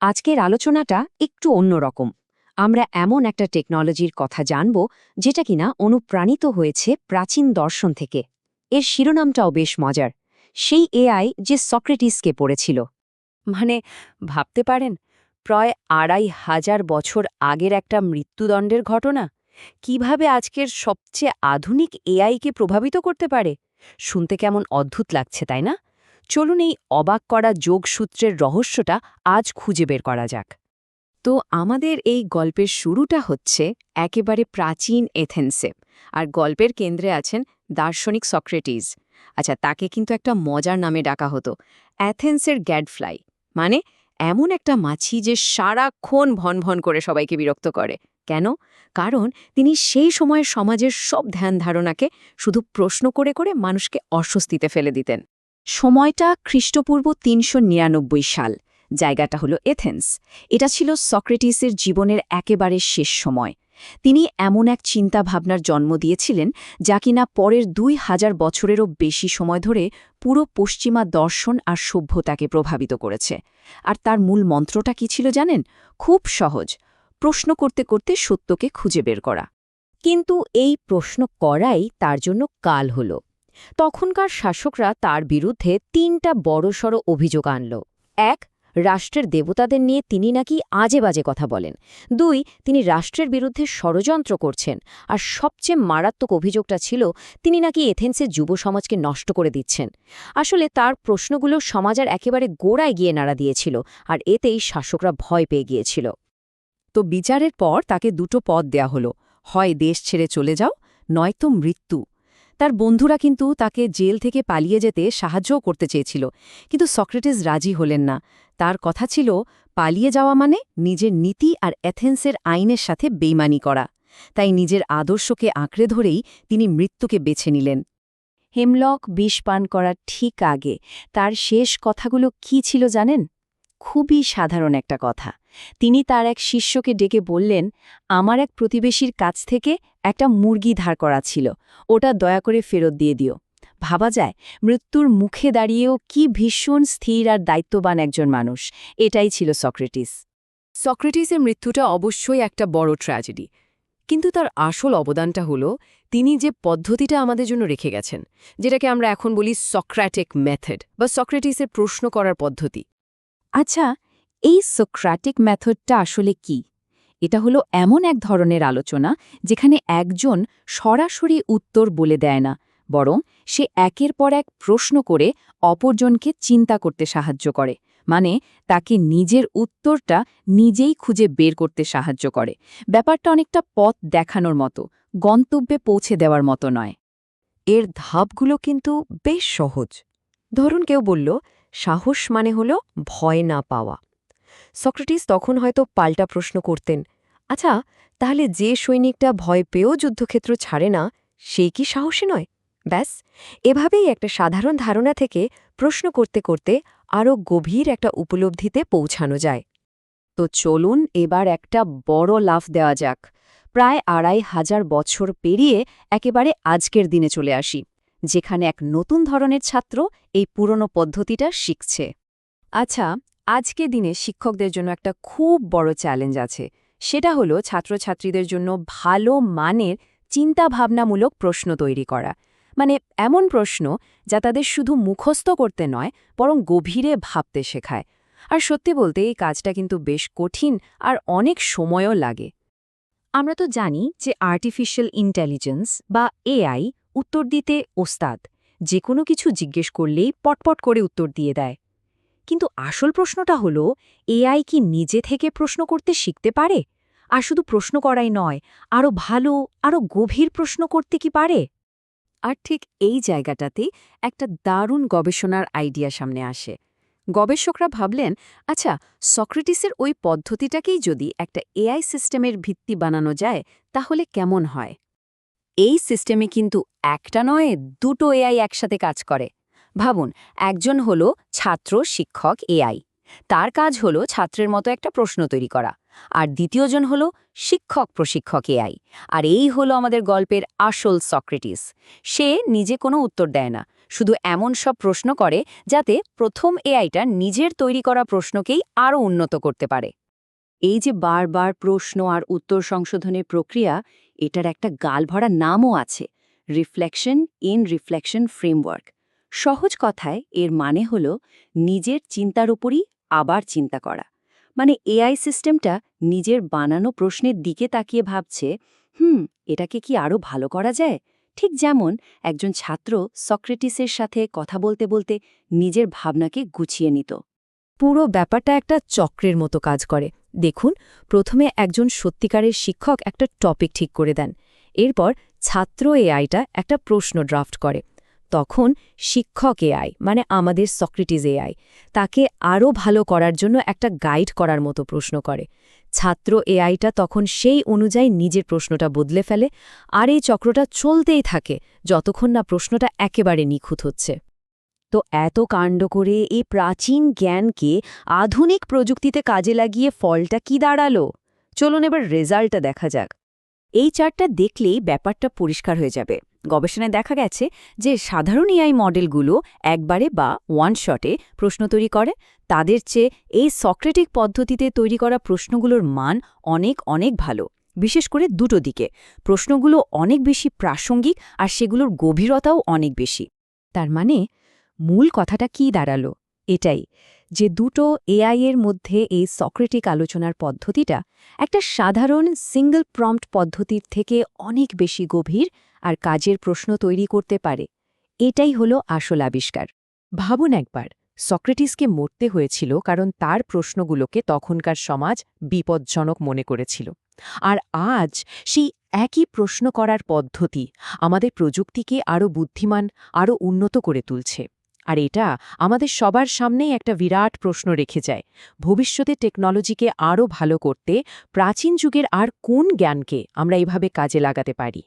আজকের আলোচনাটা একটু অন্যরকম। আমরা এমন একটা টেকনোলজির কথা জানব যেটা কিনা অনুপ্রাণিত হয়েছে প্রাচীন দর্শন থেকে। এর শিরোনামটাও বেশ মজার, সেই এআই যে সক্রেটিসকে পড়েছিল। মানে ভাবতে পারেন, প্রায় ২,৫০০ বছর আগের একটা মৃত্যুদণ্ডের ঘটনা কিভাবে আজকের সবচেয়ে আধুনিক এআইকে প্রভাবিত করতে পারে। শুনতে কেমন অদ্ভুত লাগছে, তাই না? চলুন এই অবাক করা যোগসূত্রের রহস্যটা আজ খুঁজে বের করা যাক। তো আমাদের এই গল্পের শুরুটা হচ্ছে একেবারে প্রাচীন এথেন্সে, আর গল্পের কেন্দ্রে আছেন দার্শনিক সক্রেটিস। আচ্ছা, তাকে কিন্তু একটা মজার নামে ডাকা হতো, অ্যাথেন্সের গ্যাডফ্লাই। মানে এমন একটা মাছি যে সারাক্ষণ ভন ভন করে সবাইকে বিরক্ত করে। কেন? কারণ তিনি সেই সময়ের সমাজের সব ধ্যান ধারণাকে শুধু প্রশ্ন করে করে মানুষকে অস্বস্তিতে ফেলে দিতেন। সময়টা খ্রিস্টপূর্ব ৩৯৯ সাল। জায়গাটা হলো এথেন্স। এটা ছিল সক্রেটিসের জীবনের একেবারে শেষ সময়। তিনি এমন এক চিন্তাভাবনার জন্ম দিয়েছিলেন যা কিনা পরের ২,০০০ বছরেরও বেশি সময় ধরে পুরো পশ্চিমা দর্শন আর সভ্যতাকে প্রভাবিত করেছে। আর তার মূল মন্ত্রটা কি ছিল জানেন? খুব সহজ, প্রশ্ন করতে করতে সত্যকে খুঁজে বের করা। কিন্তু এই প্রশ্ন করাই তার জন্য কাল হল। তখনকার শাসকরা তার বিরুদ্ধে ৩টা বড়সড় অভিযোগ আনল। ১, রাষ্ট্রের দেবতাদের নিয়ে তিনি নাকি আজে বাজে কথা বলেন। ২, তিনি রাষ্ট্রের বিরুদ্ধে ষড়যন্ত্র করছেন। আর সবচেয়ে মারাত্মক অভিযোগটা ছিল তিনি নাকি এথেন্সের যুব সমাজকে নষ্ট করে দিচ্ছেন। আসলে তার প্রশ্নগুলো সমাজের একেবারে গোড়ায় গিয়ে নাড়া দিয়েছিল, আর এতেই শাসকরা ভয় পেয়ে গিয়েছিল। তো বিচারের পর তাকে দুটো পদ দেয়া হলো, হয় দেশ ছেড়ে চলে যাও, নয়তো মৃত্যু। তার বন্ধুরা কিন্তু তাকে জেল থেকে পালিয়ে যেতে সাহায্যও করতে চেয়েছিল, কিন্তু সক্রেটিস রাজি হলেন না। তার কথা ছিল পালিয়ে যাওয়া মানে নিজের নীতি আর অ্যাথেন্সের আইনের সাথে বেইমানি করা। তাই নিজের আদর্শকে আঁকড়ে ধরেই তিনি মৃত্যুকে বেছে নিলেন। হেমলক বিষ পান করার ঠিক আগে তার শেষ কথাগুলো কি ছিল জানেন? খুবই সাধারণ একটা কথা। তিনি তার এক শিষ্যকে ডেকে বললেন, আমার এক প্রতিবেশীর কাছ থেকে একটা মুরগি ধার করা ছিল, ওটা দয়া করে ফেরত দিয়ে দিও। ভাবা যায়, মৃত্যুর মুখে দাঁড়িয়েও কি ভীষণ স্থির আর দায়িত্ববান একজন মানুষ। এটাই ছিল সক্রেটিস। সক্রেটিসের মৃত্যুটা অবশ্যই একটা বড় ট্র্যাজেডি, কিন্তু তার আসল অবদানটা হলো তিনি যে পদ্ধতিটা আমাদের জন্য রেখে গেছেন, যেটাকে আমরা এখন বলি সক্র্যাটিক মেথড বা সক্রেটিসের প্রশ্ন করার পদ্ধতি। আচ্ছা, এই সোক্রাটিক মেথডটা আসলে কি? এটা হলো এমন এক ধরনের আলোচনা যেখানে একজন সরাসরি উত্তর বলে দেয় না, বরং সে একের পর এক প্রশ্ন করে অপরজনকে চিন্তা করতে সাহায্য করে। মানে তাকে নিজের উত্তরটা নিজেই খুঁজে বের করতে সাহায্য করে। ব্যাপারটা অনেকটা পথ দেখানোর মতো, গন্তব্যে পৌঁছে দেওয়ার মতো নয়। এর ধাপগুলো কিন্তু বেশ সহজ। ধরুন কেউ বলল, সাহস মানে হলো ভয় না পাওয়া। সক্রেটিস তখন হয়তো পাল্টা প্রশ্ন করতেন, আচ্ছা, তাহলে যে সৈনিকটা ভয় পেয়েও যুদ্ধক্ষেত্র ছাড়ে না, সেই কি সাহসী নয়? ব্যাস, এভাবেই একটা সাধারণ ধারণা থেকে প্রশ্ন করতে করতে আরও গভীর একটা উপলব্ধিতে পৌঁছানো যায়। তো চলুন এবার একটা বড় লাফ দেওয়া যাক। প্রায় ২,৫০০ বছর পেরিয়ে একেবারে আজকের দিনে চলে আসি, যেখানে এক নতুন ধরনের ছাত্র এই পুরনো পদ্ধতিটা শিখছে। আচ্ছা, আজকের দিনে শিক্ষকদের জন্য একটা খুব বড় চ্যালেঞ্জ আছে। সেটা হলো ছাত্রছাত্রীদের জন্য ভালো মানের চিন্তাভাবনামূলক প্রশ্ন তৈরি করা। মানে এমন প্রশ্ন যা তাদের শুধু মুখস্থ করতে নয়, বরং গভীরে ভাবতে শেখায়। আর সত্যি বলতে এই কাজটা কিন্তু বেশ কঠিন আর অনেক সময়ও লাগে। আমরা তো জানি যে আর্টিফিশিয়াল ইন্টেলিজেন্স বা এআই উত্তর দিতে ওস্তাদ। যে কোনো কিছু জিজ্ঞেস করলেই পটপট করে উত্তর দিয়ে দেয়। কিন্তু আসল প্রশ্নটা হলো, এআই কি নিজে থেকে প্রশ্ন করতে শিখতে পারে? আর শুধু প্রশ্ন করাই নয়, আরও ভালো, আরও গভীর প্রশ্ন করতে কি পারে? আর ঠিক এই জায়গাটাতেই একটা দারুণ গবেষণার আইডিয়া সামনে আসে। গবেষকরা ভাবলেন, আচ্ছা, সক্রেটিসের ওই পদ্ধতিটাকেই যদি একটা এআই সিস্টেমের ভিত্তি বানানো যায়, তাহলে কেমন হয়? এই সিস্টেমে কিন্তু একটা নয়, দুটো এআই একসাথে কাজ করে। ভাবুন, একজন হলো ছাত্র শিক্ষক এআই। তার কাজ হলো ছাত্রের মতো একটা প্রশ্ন তৈরি করা। আর দ্বিতীয়জন হলো শিক্ষক প্রশিক্ষক এআই। আর এই হলো আমাদের গল্পের আসল সক্রেটিস। সে নিজে কোনো উত্তর দেয় না, শুধু এমন সব প্রশ্ন করে যাতে প্রথম এআইটা নিজের তৈরি করা প্রশ্নকেই আরও উন্নত করতে পারে। এই যে বারবার প্রশ্ন আর উত্তর সংশোধনের প্রক্রিয়া, এটার একটা গালভরা নামও আছে, রিফ্লেকশন ইন রিফ্লেকশন ফ্রেমওয়ার্ক। সহজ কথায় এর মানে হলো নিজের চিন্তার উপরই আবার চিন্তা করা। মানে এআই সিস্টেমটা নিজের বানানো প্রশ্নের দিকে তাকিয়ে ভাবছে, এটাকে কি আরও ভালো করা যায়? ঠিক যেমন একজন ছাত্র সক্রেটিসের সাথে কথা বলতে বলতে নিজের ভাবনাকে গুছিয়ে নিত। পুরো ব্যাপারটা একটা চক্রের মতো কাজ করে। দেখুন, প্রথমে একজন সত্যিকারের শিক্ষক একটা টপিক ঠিক করে দেন। এরপর ছাত্র এআইটা একটা প্রশ্ন ড্রাফট করে। তখন শিক্ষক এআই, মানে আমাদের সক্রেটিস এআই, তাকে আরও ভালো করার জন্য একটা গাইড করার মতো প্রশ্ন করে। ছাত্র এআইটা তখন সেই অনুযায়ী নিজের প্রশ্নটা বদলে ফেলে, আর এই চক্রটা চলতেই থাকে যতক্ষণ না প্রশ্নটা একেবারে নিখুঁত হচ্ছে। তো এত কাণ্ড করে এই প্রাচীন জ্ঞানকে আধুনিক প্রযুক্তিতে কাজে লাগিয়ে ফলটা কি দাঁড়ালো? চলুন এবার রেজাল্টটা দেখা যাক। এই চার্টটা দেখলেই ব্যাপারটা পরিষ্কার হয়ে যাবে। গবেষণায় দেখা গেছে যে সাধারণ এআই মডেলগুলো একবারে বা ওয়ান শটে প্রশ্ন তৈরি করে, তাদের চেয়ে এই সক্রেটিক পদ্ধতিতে তৈরি করা প্রশ্নগুলোর মান অনেক অনেক ভালো। বিশেষ করে দুটো দিকে, প্রশ্নগুলো অনেক বেশি প্রাসঙ্গিক আর সেগুলোর গভীরতাও অনেক বেশি। তার মানে মূল কথাটা কি দাঁড়ালো? এটাই যে দুটো এআই এর মধ্যে এই সক্রেটিক আলোচনার পদ্ধতিটা একটা সাধারণ সিঙ্গল প্রম্পট পদ্ধতির থেকে অনেক বেশি গভীর আর কাজের প্রশ্ন তৈরি করতে পারে। এটাই হলো আসল আবিষ্কার। ভাবুন একবার, সক্রেটিসকে মরতে হয়েছিল কারণ তার প্রশ্নগুলোকে তখনকার সমাজ বিপজ্জনক মনে করেছিল। আর আজ সেই একই প্রশ্ন করার পদ্ধতি আমাদের প্রযুক্তিকে আরও বুদ্ধিমান, আরও উন্নত করে তুলছে। আর এটা আমাদের সবার সামনেই একটা বিরাট প্রশ্ন রেখে যায়, ভবিষ্যতে টেকনোলজিকে আরও ভালো করতে প্রাচীন যুগের আর কোন জ্ঞানকে আমরা এভাবে কাজে লাগাতে পারি।